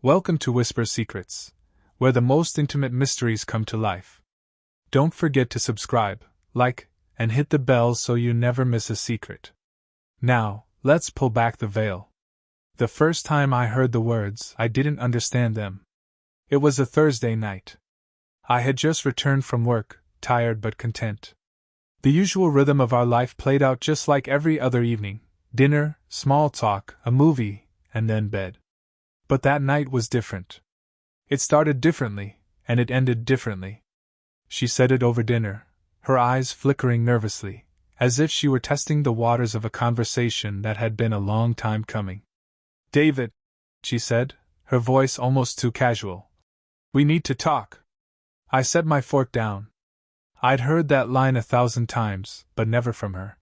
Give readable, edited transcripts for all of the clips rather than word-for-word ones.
Welcome to Whisper Secrets, where the most intimate mysteries come to life. Don't forget to subscribe, like, and hit the bell so you never miss a secret. Now, let's pull back the veil. The first time I heard the words, I didn't understand them. It was a Thursday night. I had just returned from work, tired but content. The usual rhythm of our life played out just like every other evening: dinner, small talk, a movie, and then bed. But that night was different. It started differently, and it ended differently. She said it over dinner, her eyes flickering nervously, as if she were testing the waters of a conversation that had been a long time coming. "David," she said, her voice almost too casual. "We need to talk." I set my fork down. I'd heard that line 1,000 times, but never from her.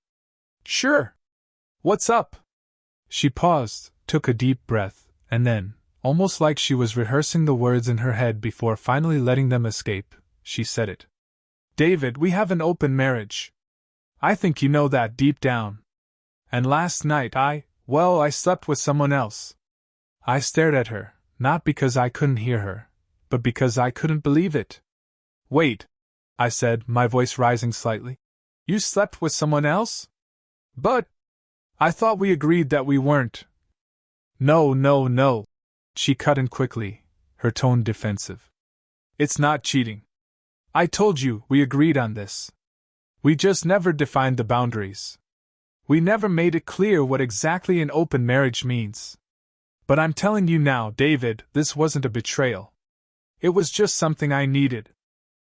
"Sure. What's up?" She paused, took a deep breath, and then, almost like she was rehearsing the words in her head before finally letting them escape, she said it. "David, we have an open marriage. I think you know that deep down. And last night I slept with someone else." I stared at her, not because I couldn't hear her, but because I couldn't believe it. "Wait," I said, my voice rising slightly. "You slept with someone else? But I thought we agreed that we weren't." No, she cut in quickly, her tone defensive. "It's not cheating. I told you we agreed on this. We just never defined the boundaries. We never made it clear what exactly an open marriage means. But I'm telling you now, David, this wasn't a betrayal. It was just something I needed."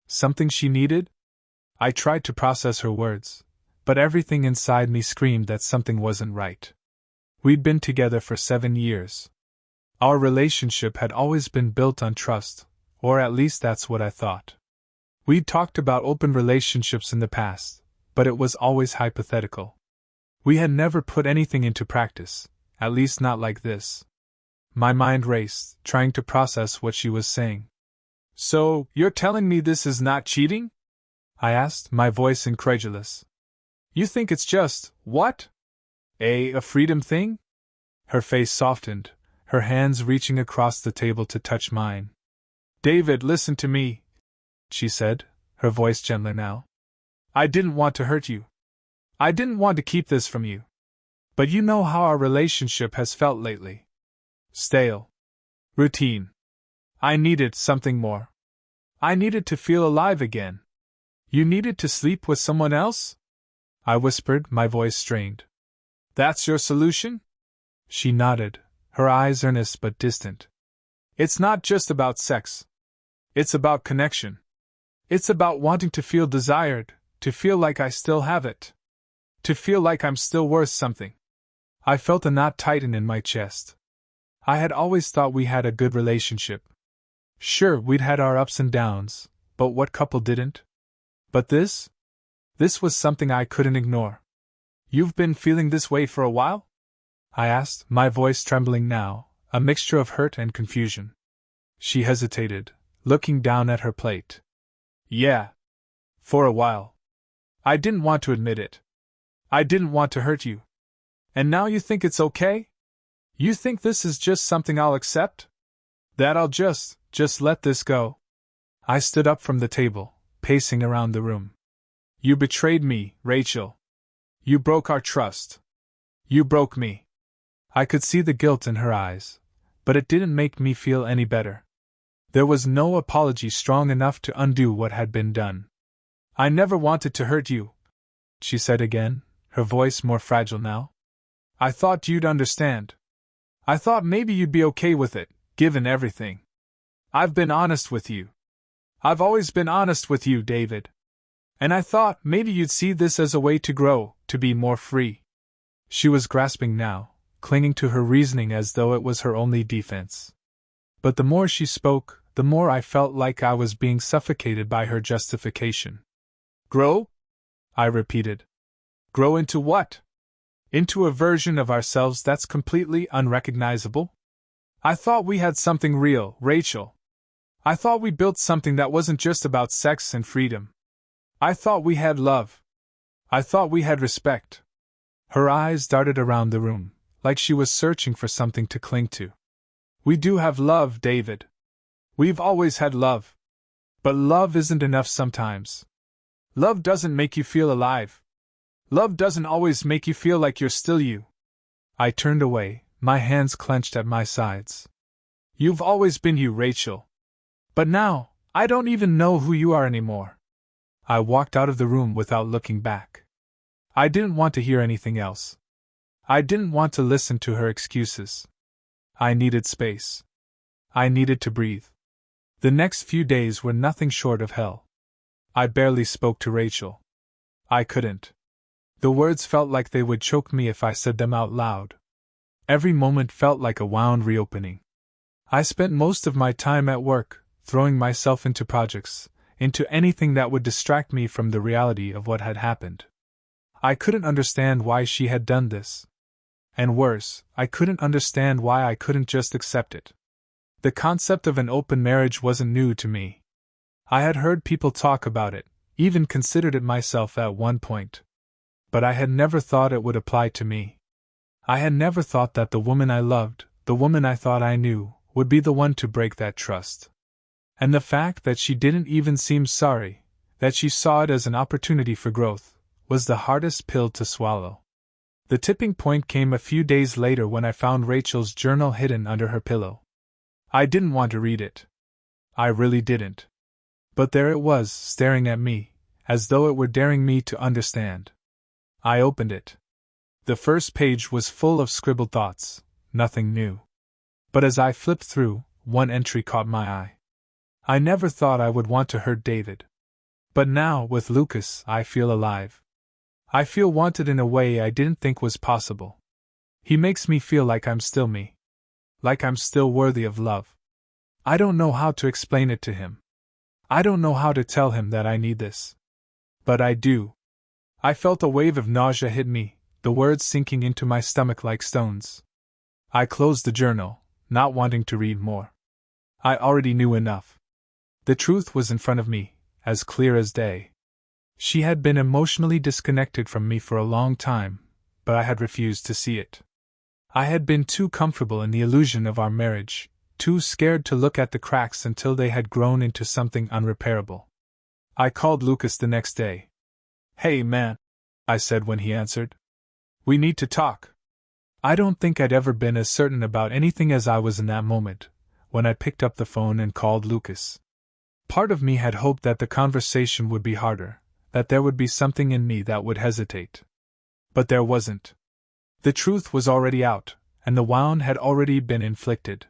Something she needed? I tried to process her words, but everything inside me screamed that something wasn't right. We'd been together for 7 years. Our relationship had always been built on trust, or at least that's what I thought. We'd talked about open relationships in the past, but it was always hypothetical. We had never put anything into practice, at least not like this. My mind raced, trying to process what she was saying. "So, you're telling me this is not cheating?" I asked, my voice incredulous. "You think it's just, what? A freedom thing?" Her face softened, her hands reaching across the table to touch mine. "David, listen to me," she said, her voice gentler now. "I didn't want to hurt you. I didn't want to keep this from you. But you know how our relationship has felt lately. Stale. Routine. I needed something more. I needed to feel alive again." "You needed to sleep with someone else?" I whispered, my voice strained. "That's your solution?" She nodded, her eyes earnest but distant. "It's not just about sex. It's about connection. It's about wanting to feel desired, to feel like I still have it. To feel like I'm still worth something." I felt a knot tighten in my chest. I had always thought we had a good relationship. Sure, we'd had our ups and downs, but what couple didn't? But this? This was something I couldn't ignore. "You've been feeling this way for a while?" I asked, my voice trembling now, a mixture of hurt and confusion. She hesitated, looking down at her plate. "Yeah. For a while. I didn't want to admit it. I didn't want to hurt you. And now you think it's okay? You think this is just something I'll accept? That I'll just let this go?" I stood up from the table, pacing around the room. "You betrayed me, Rachel. You broke our trust. You broke me." I could see the guilt in her eyes, but it didn't make me feel any better. There was no apology strong enough to undo what had been done. "I never wanted to hurt you," she said again, her voice more fragile now. "I thought you'd understand. I thought maybe you'd be okay with it, given everything. I've been honest with you. I've always been honest with you, David. And I thought maybe you'd see this as a way to grow, to be more free." She was grasping now, clinging to her reasoning as though it was her only defense. But the more she spoke, the more I felt like I was being suffocated by her justification. "Grow?" I repeated. "Grow into what? Into a version of ourselves that's completely unrecognizable? I thought we had something real, Rachel. I thought we built something that wasn't just about sex and freedom. I thought we had love. I thought we had respect." Her eyes darted around the room, like she was searching for something to cling to. We do have love, David. We've always had love. But love isn't enough sometimes. Love doesn't make you feel alive. Love doesn't always make you feel like you're still you. I turned away, my hands clenched at my sides. You've always been you, Rachel. But now, I don't even know who you are anymore. I walked out of the room without looking back. I didn't want to hear anything else. I didn't want to listen to her excuses. I needed space. I needed to breathe. The next few days were nothing short of hell. I barely spoke to Rachel. I couldn't. The words felt like they would choke me if I said them out loud. Every moment felt like a wound reopening. I spent most of my time at work, throwing myself into projects, into anything that would distract me from the reality of what had happened. I couldn't understand why she had done this. And worse, I couldn't understand why I couldn't just accept it. The concept of an open marriage wasn't new to me. I had heard people talk about it, even considered it myself at one point. But I had never thought it would apply to me. I had never thought that the woman I loved, the woman I thought I knew, would be the one to break that trust. And the fact that she didn't even seem sorry, that she saw it as an opportunity for growth, was the hardest pill to swallow. The tipping point came a few days later when I found Rachel's journal hidden under her pillow. I didn't want to read it. I really didn't. But there it was, staring at me, as though it were daring me to understand. I opened it. The first page was full of scribbled thoughts, nothing new. But as I flipped through, one entry caught my eye. I never thought I would want to hurt David. But now, with Lucas, I feel alive. I feel wanted in a way I didn't think was possible. He makes me feel like I'm still me. Like I'm still worthy of love. I don't know how to explain it to him. I don't know how to tell him that I need this. But I do. I felt a wave of nausea hit me, the words sinking into my stomach like stones. I closed the journal, not wanting to read more. I already knew enough. The truth was in front of me, as clear as day. She had been emotionally disconnected from me for a long time, but I had refused to see it. I had been too comfortable in the illusion of our marriage, too scared to look at the cracks until they had grown into something unrepairable. I called Lucas the next day. "Hey man," I said when he answered. "We need to talk." I don't think I'd ever been as certain about anything as I was in that moment, when I picked up the phone and called Lucas. Part of me had hoped that the conversation would be harder, that there would be something in me that would hesitate. But there wasn't. The truth was already out, and the wound had already been inflicted.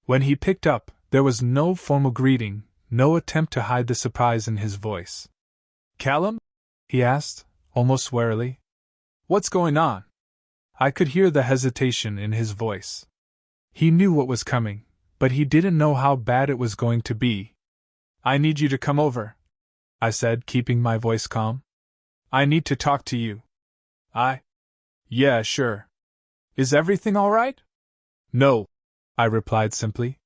When he picked up, there was no formal greeting, no attempt to hide the surprise in his voice. "Callum?" he asked, almost warily. "What's going on?" I could hear the hesitation in his voice. He knew what was coming, but he didn't know how bad it was going to be. "I need you to come over," I said, keeping my voice calm. "I need to talk to you." Yeah, sure. Is everything all right?" "No," I replied simply.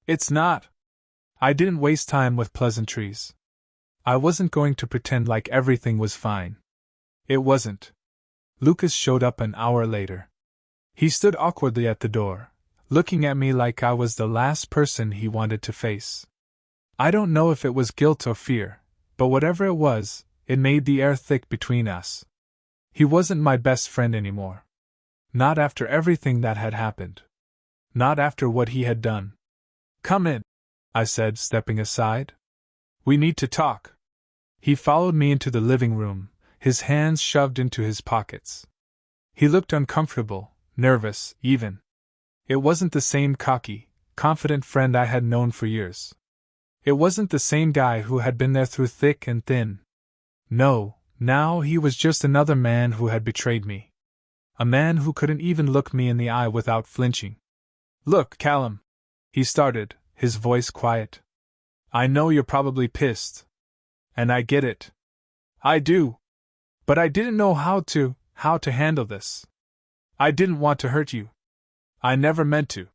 "It's not." I didn't waste time with pleasantries. I wasn't going to pretend like everything was fine. It wasn't. Lucas showed up an hour later. He stood awkwardly at the door, looking at me like I was the last person he wanted to face. I don't know if it was guilt or fear, but whatever it was, it made the air thick between us. He wasn't my best friend anymore. Not after everything that had happened. Not after what he had done. "Come in," I said, stepping aside. "We need to talk." He followed me into the living room, his hands shoved into his pockets. He looked uncomfortable, nervous, even. It wasn't the same cocky, confident friend I had known for years. It wasn't the same guy who had been there through thick and thin. No, now he was just another man who had betrayed me. A man who couldn't even look me in the eye without flinching. "Look, Callum," he started, his voice quiet. "I know you're probably pissed. And I get it. I do. But I didn't know how to handle this. I didn't want to hurt you. I never meant to."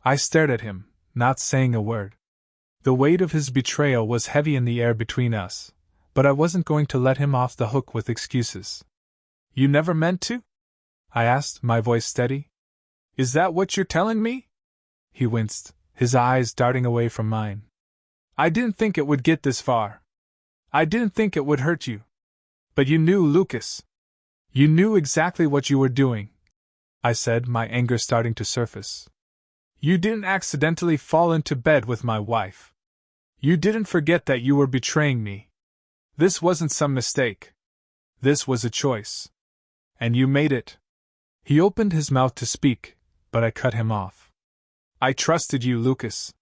I stared at him, not saying a word. The weight of his betrayal was heavy in the air between us, but I wasn't going to let him off the hook with excuses. "You never meant to?" I asked, my voice steady. "Is that what you're telling me?" he winced, his eyes darting away from mine. I didn't think it would get this far. I didn't think it would hurt you. But you knew, Lucas. You knew exactly what you were doing, I said, my anger starting to surface. You didn't accidentally fall into bed with my wife. You didn't forget that you were betraying me. This wasn't some mistake. This was a choice. And you made it. He opened his mouth to speak, but I cut him off. I trusted you, Lucas.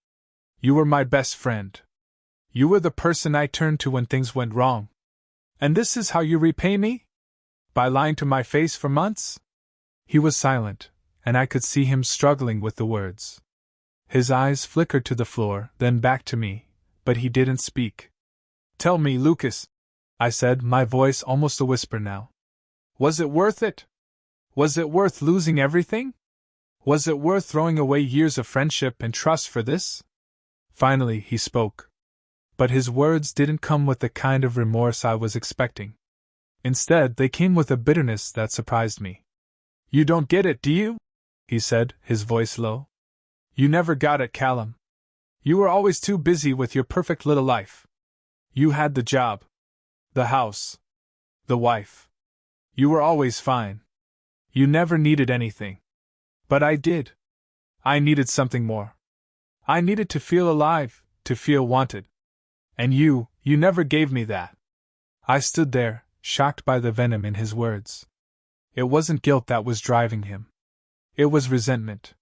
You were my best friend. You were the person I turned to when things went wrong. And this is how you repay me? By lying to my face for months? He was silent, and I could see him struggling with the words. His eyes flickered to the floor, then back to me, but he didn't speak. Tell me, Lucas, I said, my voice almost a whisper now. Was it worth it? Was it worth losing everything? Was it worth throwing away years of friendship and trust for this? Finally, he spoke. But his words didn't come with the kind of remorse I was expecting. Instead, they came with a bitterness that surprised me. You don't get it, do you? He said, his voice low. You never got it, Callum. You were always too busy with your perfect little life. You had the job, the house, the wife. You were always fine. You never needed anything. But I did. I needed something more. I needed to feel alive, to feel wanted. And you never gave me that. I stood there, shocked by the venom in his words. It wasn't guilt that was driving him. It was resentment.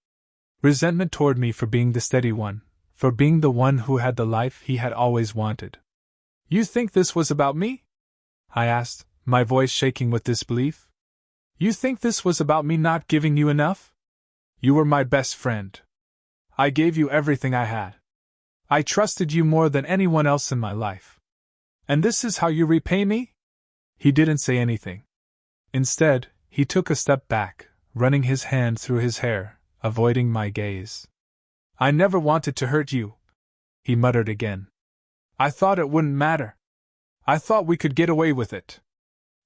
Resentment toward me for being the steady one, for being the one who had the life he had always wanted. You think this was about me? I asked, my voice shaking with disbelief. You think this was about me not giving you enough? You were my best friend. I gave you everything I had. I trusted you more than anyone else in my life. And this is how you repay me? He didn't say anything. Instead, he took a step back, running his hand through his hair, avoiding my gaze. I never wanted to hurt you, he muttered again. I thought it wouldn't matter. I thought we could get away with it.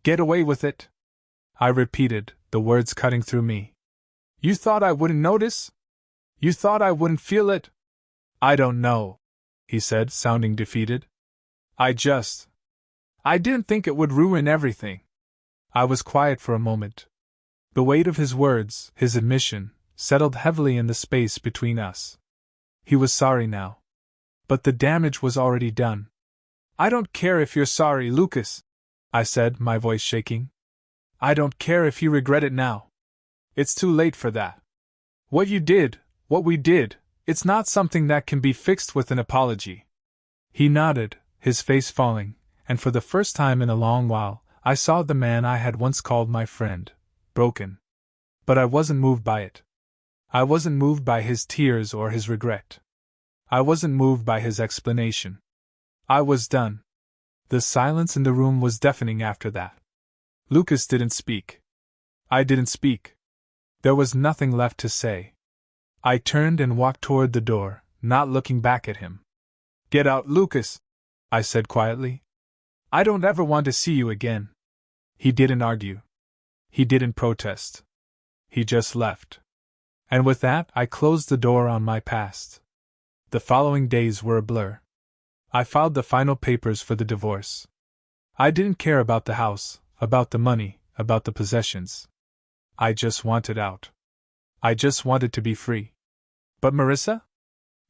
Get away with it? I repeated, the words cutting through me. You thought I wouldn't notice? You thought I wouldn't feel it? I don't know, he said, sounding defeated. I didn't think it would ruin everything. I was quiet for a moment. The weight of his words, his admission, settled heavily in the space between us. He was sorry now. But the damage was already done. I don't care if you're sorry, Lucas, I said, my voice shaking. I don't care if you regret it now. It's too late for that. What you did, what we did, it's not something that can be fixed with an apology. He nodded, his face falling, and for the first time in a long while, I saw the man I had once called my friend, broken. But I wasn't moved by it. I wasn't moved by his tears or his regret. I wasn't moved by his explanation. I was done. The silence in the room was deafening after that. Lucas didn't speak. I didn't speak. There was nothing left to say. I turned and walked toward the door, not looking back at him. Get out, Lucas, I said quietly. I don't ever want to see you again. He didn't argue. He didn't protest. He just left. And with that, I closed the door on my past. The following days were a blur. I filed the final papers for the divorce. I didn't care about the house, about the money, about the possessions. I just wanted out. I just wanted to be free. But Marissa?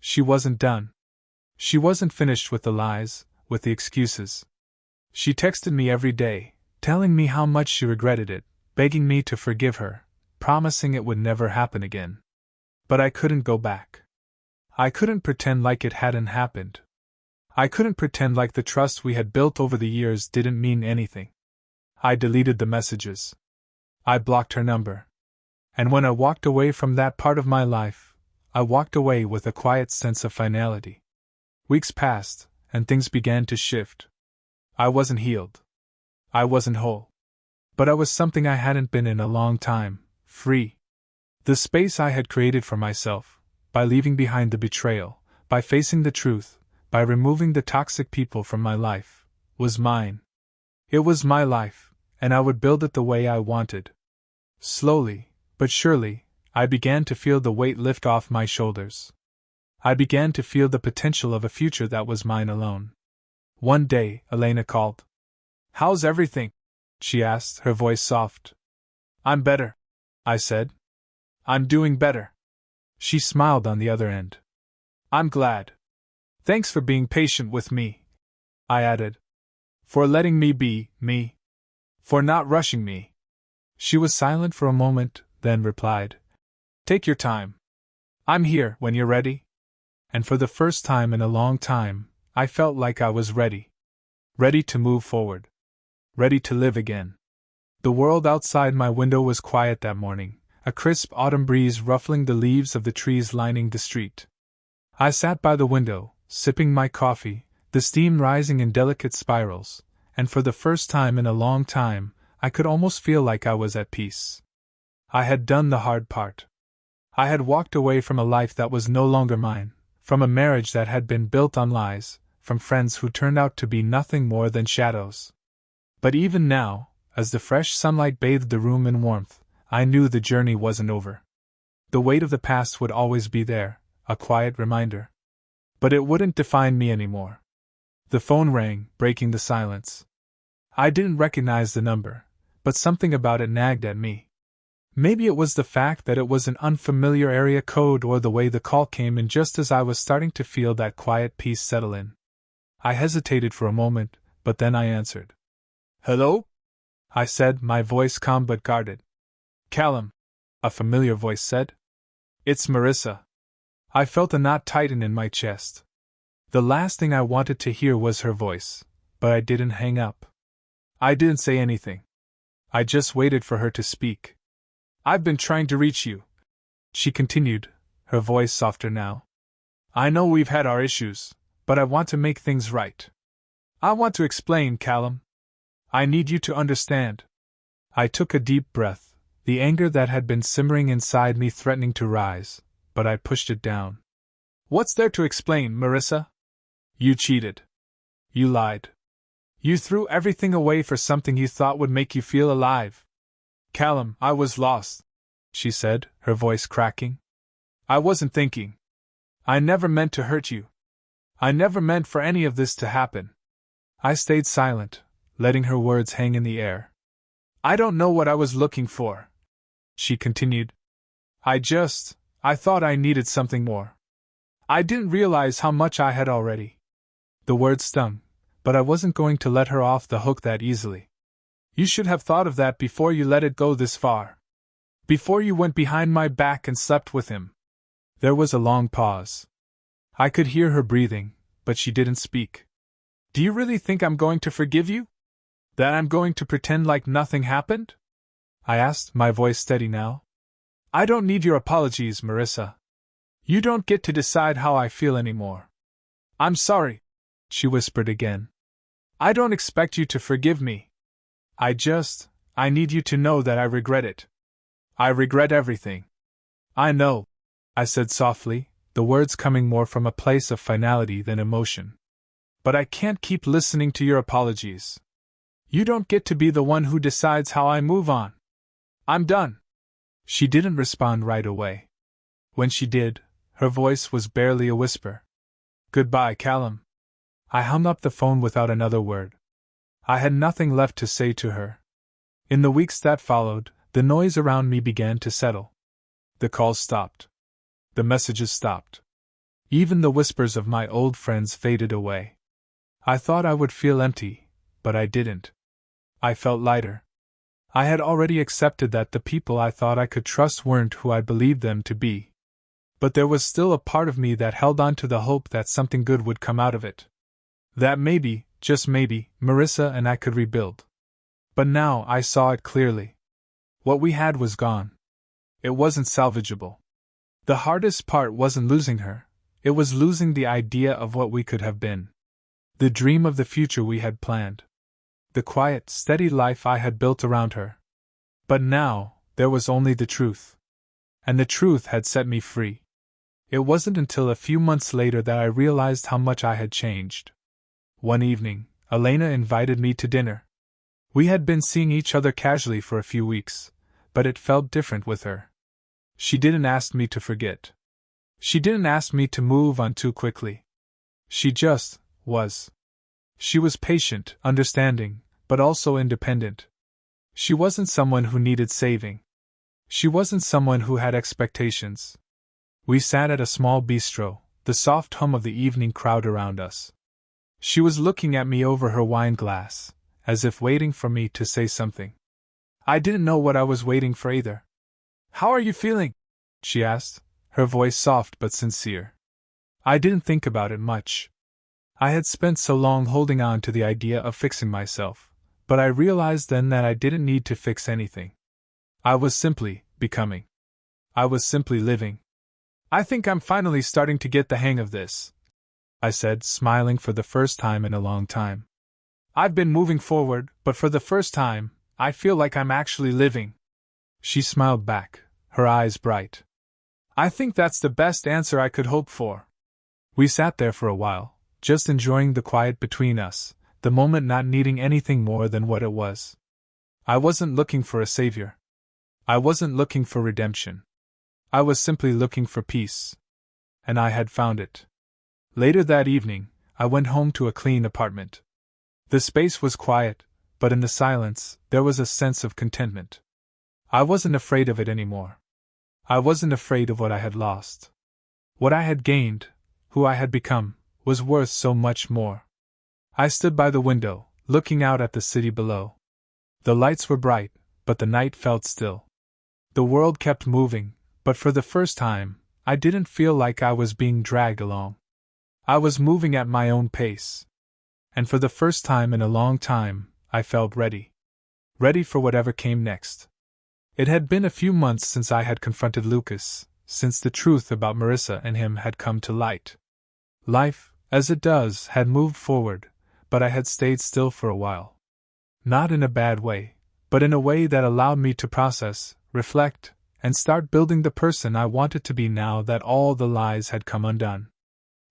She wasn't done. She wasn't finished with the lies, with the excuses. She texted me every day, telling me how much she regretted it, begging me to forgive her, promising it would never happen again. But I couldn't go back. I couldn't pretend like it hadn't happened. I couldn't pretend like the trust we had built over the years didn't mean anything. I deleted the messages. I blocked her number. And when I walked away from that part of my life, I walked away with a quiet sense of finality. Weeks passed, and things began to shift. I wasn't healed. I wasn't whole. But I was something I hadn't been in a long time, free. The space I had created for myself, by leaving behind the betrayal, by facing the truth, by removing the toxic people from my life, was mine. It was my life, and I would build it the way I wanted. Slowly, but surely, I began to feel the weight lift off my shoulders. I began to feel the potential of a future that was mine alone. One day, Elena called. "How's everything?" she asked, her voice soft. "I'm better," I said. "I'm doing better." She smiled on the other end. "I'm glad. Thanks for being patient with me," I added. "For letting me be me. For not rushing me." She was silent for a moment, then replied, "Take your time. I'm here when you're ready." And for the first time in a long time, I felt like I was ready. Ready to move forward. Ready to live again. The world outside my window was quiet that morning, a crisp autumn breeze ruffling the leaves of the trees lining the street. I sat by the window, sipping my coffee, the steam rising in delicate spirals, and for the first time in a long time, I could almost feel like I was at peace. I had done the hard part. I had walked away from a life that was no longer mine, from a marriage that had been built on lies, from friends who turned out to be nothing more than shadows. But even now, as the fresh sunlight bathed the room in warmth, I knew the journey wasn't over. The weight of the past would always be there, a quiet reminder. But it wouldn't define me anymore. The phone rang, breaking the silence. I didn't recognize the number, but something about it nagged at me. Maybe it was the fact that it was an unfamiliar area code or the way the call came in just as I was starting to feel that quiet peace settle in. I hesitated for a moment, but then I answered. "Hello?" I said, my voice calm but guarded. "Callum," a familiar voice said. "It's Marissa." I felt a knot tighten in my chest. The last thing I wanted to hear was her voice, but I didn't hang up. I didn't say anything. I just waited for her to speak. "I've been trying to reach you," she continued, her voice softer now. "I know we've had our issues, but I want to make things right. I want to explain, Callum. I need you to understand." I took a deep breath, the anger that had been simmering inside me threatening to rise, but I pushed it down. "What's there to explain, Marissa? You cheated. You lied. You threw everything away for something you thought would make you feel alive." "Callum, I was lost," she said, her voice cracking. "I wasn't thinking. I never meant to hurt you. I never meant for any of this to happen." I stayed silent, letting her words hang in the air. "I don't know what I was looking for," she continued. I thought I needed something more. I didn't realize how much I had already." The words stung, but I wasn't going to let her off the hook that easily. "You should have thought of that before you let it go this far. Before you went behind my back and slept with him." There was a long pause. I could hear her breathing, but she didn't speak. "Do you really think I'm going to forgive you? That I'm going to pretend like nothing happened?" I asked, my voice steady now. "I don't need your apologies, Marissa. You don't get to decide how I feel anymore." "I'm sorry," she whispered again. "I don't expect you to forgive me. I need you to know that I regret it. I regret everything." "I know," I said softly, the words coming more from a place of finality than emotion. "But I can't keep listening to your apologies. You don't get to be the one who decides how I move on. I'm done." She didn't respond right away. When she did, her voice was barely a whisper. "Goodbye, Callum." I hung up the phone without another word. I had nothing left to say to her. In the weeks that followed, the noise around me began to settle. The calls stopped. The messages stopped. Even the whispers of my old friends faded away. I thought I would feel empty, but I didn't. I felt lighter. I had already accepted that the people I thought I could trust weren't who I believed them to be. But there was still a part of me that held on to the hope that something good would come out of it. That maybe, just maybe, Marissa and I could rebuild. But now I saw it clearly. What we had was gone. It wasn't salvageable. The hardest part wasn't losing her, it was losing the idea of what we could have been. The dream of the future we had planned. The quiet, steady life I had built around her. But now, there was only the truth. And the truth had set me free. It wasn't until a few months later that I realized how much I had changed. One evening, Elena invited me to dinner. We had been seeing each other casually for a few weeks, but it felt different with her. She didn't ask me to forget. She didn't ask me to move on too quickly. She just was. She was patient, understanding, but also independent. She wasn't someone who needed saving. She wasn't someone who had expectations. We sat at a small bistro, the soft hum of the evening crowd around us. She was looking at me over her wine glass, as if waiting for me to say something. I didn't know what I was waiting for either. "How are you feeling?" she asked, her voice soft but sincere. I didn't think about it much. I had spent so long holding on to the idea of fixing myself, but I realized then that I didn't need to fix anything. I was simply becoming. I was simply living. "I think I'm finally starting to get the hang of this," I said, smiling for the first time in a long time. "I've been moving forward, but for the first time, I feel like I'm actually living." She smiled back, her eyes bright. "I think that's the best answer I could hope for." We sat there for a while, just enjoying the quiet between us, the moment not needing anything more than what it was. I wasn't looking for a savior. I wasn't looking for redemption. I was simply looking for peace. And I had found it. Later that evening, I went home to a clean apartment. The space was quiet, but in the silence, there was a sense of contentment. I wasn't afraid of it anymore. I wasn't afraid of what I had lost. What I had gained, who I had become, was worth so much more. I stood by the window, looking out at the city below. The lights were bright, but the night felt still. The world kept moving, but for the first time, I didn't feel like I was being dragged along. I was moving at my own pace. And for the first time in a long time, I felt ready. Ready for whatever came next. It had been a few months since I had confronted Lucas, since the truth about Marissa and him had come to light. Life, as it does, had moved forward, but I had stayed still for a while. Not in a bad way, but in a way that allowed me to process, reflect, and start building the person I wanted to be now that all the lies had come undone.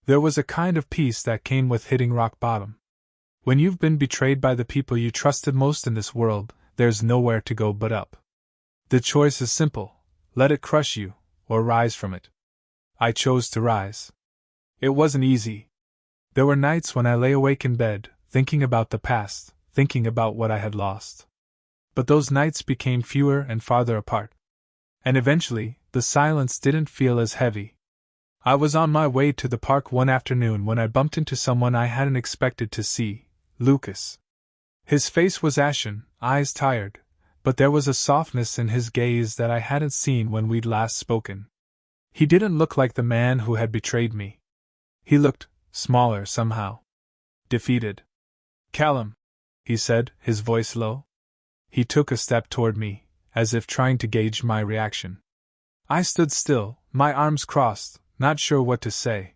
There was a kind of peace that came with hitting rock bottom. When you've been betrayed by the people you trusted most in this world, there's nowhere to go but up. The choice is simple: let it crush you, or rise from it. I chose to rise. It wasn't easy. There were nights when I lay awake in bed, thinking about the past, thinking about what I had lost. But those nights became fewer and farther apart. And eventually, the silence didn't feel as heavy. I was on my way to the park one afternoon when I bumped into someone I hadn't expected to see: Lucas. His face was ashen, eyes tired, but there was a softness in his gaze that I hadn't seen when we'd last spoken. He didn't look like the man who had betrayed me. He looked smaller somehow. Defeated. "Callum," he said, his voice low. He took a step toward me, as if trying to gauge my reaction. I stood still, my arms crossed, not sure what to say.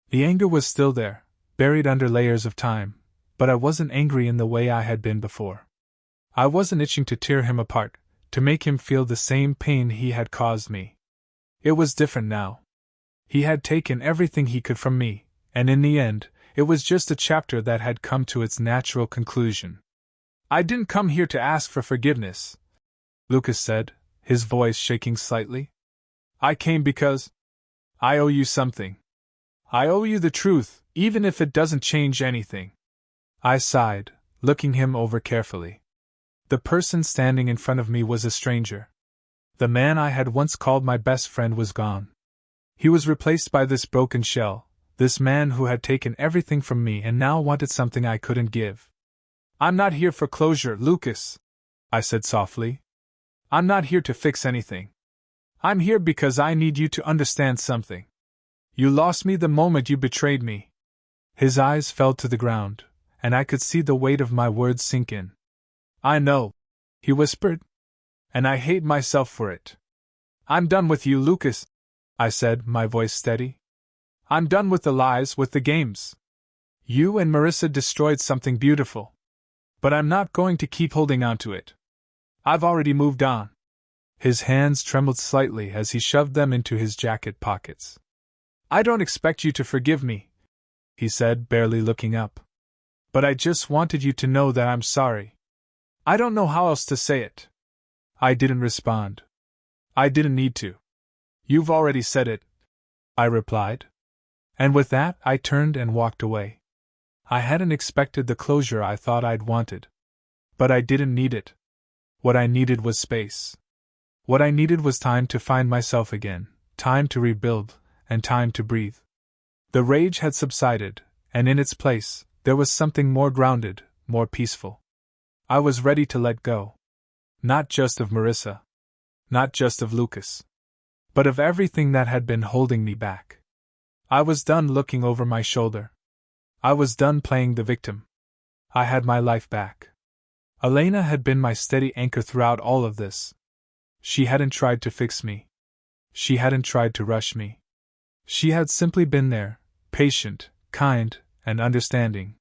The anger was still there, buried under layers of time, but I wasn't angry in the way I had been before. I wasn't itching to tear him apart, to make him feel the same pain he had caused me. It was different now. He had taken everything he could from me, and in the end, it was just a chapter that had come to its natural conclusion. "I didn't come here to ask for forgiveness," Lucas said, his voice shaking slightly. "I came because I owe you something. I owe you the truth, even if it doesn't change anything." I sighed, looking him over carefully. The person standing in front of me was a stranger. The man I had once called my best friend was gone. He was replaced by this broken shell, this man who had taken everything from me and now wanted something I couldn't give. "I'm not here for closure, Lucas," I said softly. "I'm not here to fix anything. I'm here because I need you to understand something. You lost me the moment you betrayed me." His eyes fell to the ground, and I could see the weight of my words sink in. "I know," he whispered, "and I hate myself for it. I'm done with you, Lucas," I said, my voice steady. "I'm done with the lies, with the games. You and Marissa destroyed something beautiful. But I'm not going to keep holding on to it. I've already moved on." His hands trembled slightly as he shoved them into his jacket pockets. "I don't expect you to forgive me," he said, barely looking up. "But I just wanted you to know that I'm sorry. I don't know how else to say it." I didn't respond. I didn't need to. You've already said it, I replied. And with that, I turned and walked away. I hadn't expected the closure I thought I'd wanted. But I didn't need it. What I needed was space. What I needed was time to find myself again, time to rebuild, and time to breathe. The rage had subsided, and in its place, there was something more grounded, more peaceful. I was ready to let go. Not just of Marissa. Not just of Lucas. But of everything that had been holding me back. I was done looking over my shoulder. I was done playing the victim. I had my life back. Elena had been my steady anchor throughout all of this. She hadn't tried to fix me. She hadn't tried to rush me. She had simply been there, patient, kind, and understanding.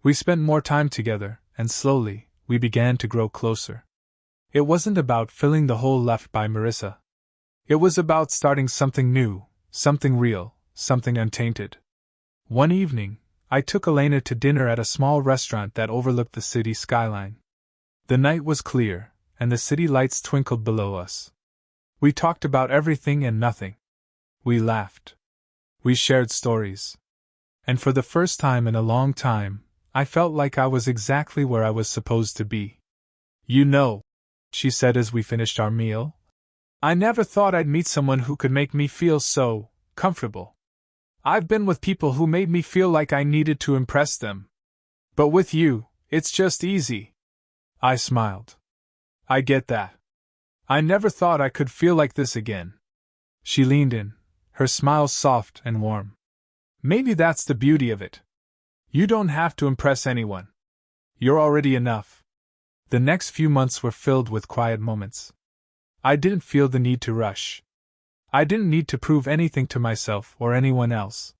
We spent more time together, and slowly, we began to grow closer. It wasn't about filling the hole left by Marissa. It was about starting something new, something real, something untainted. One evening, I took Elena to dinner at a small restaurant that overlooked the city skyline. The night was clear, and the city lights twinkled below us. We talked about everything and nothing. We laughed. We shared stories. And for the first time in a long time, I felt like I was exactly where I was supposed to be. You know, she said as we finished our meal, I never thought I'd meet someone who could make me feel so comfortable. I've been with people who made me feel like I needed to impress them. But with you, it's just easy. I smiled. I get that. I never thought I could feel like this again. She leaned in, her smile soft and warm. Maybe that's the beauty of it. You don't have to impress anyone. You're already enough. The next few months were filled with quiet moments. I didn't feel the need to rush. I didn't need to prove anything to myself or anyone else.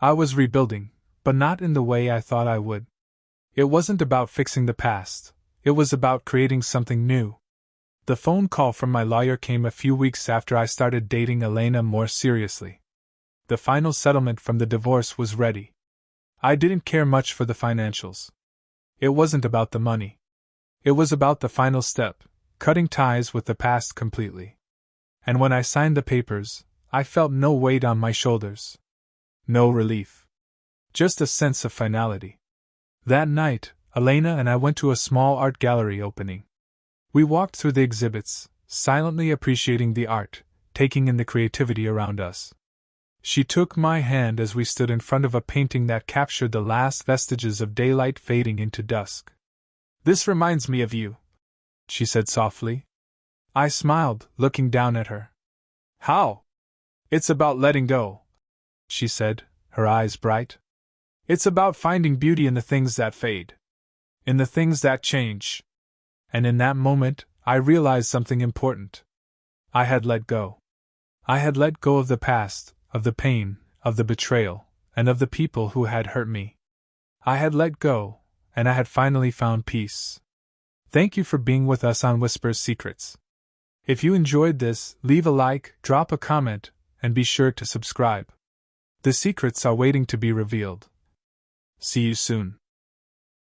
I was rebuilding, but not in the way I thought I would. It wasn't about fixing the past. It was about creating something new. The phone call from my lawyer came a few weeks after I started dating Elena more seriously. The final settlement from the divorce was ready. I didn't care much for the financials. It wasn't about the money. It was about the final step, cutting ties with the past completely. And when I signed the papers, I felt no weight on my shoulders. No relief. Just a sense of finality. That night, Elena and I went to a small art gallery opening. We walked through the exhibits, silently appreciating the art, taking in the creativity around us. She took my hand as we stood in front of a painting that captured the last vestiges of daylight fading into dusk. This reminds me of you, she said softly. I smiled, looking down at her. How? It's about letting go, she said, her eyes bright. It's about finding beauty in the things that fade. In the things that change. And in that moment, I realized something important. I had let go. I had let go of the past, of the pain, of the betrayal, and of the people who had hurt me. I had let go, and I had finally found peace. Thank you for being with us on Whisper's Secrets. If you enjoyed this, leave a like, drop a comment, and be sure to subscribe. The secrets are waiting to be revealed. See you soon.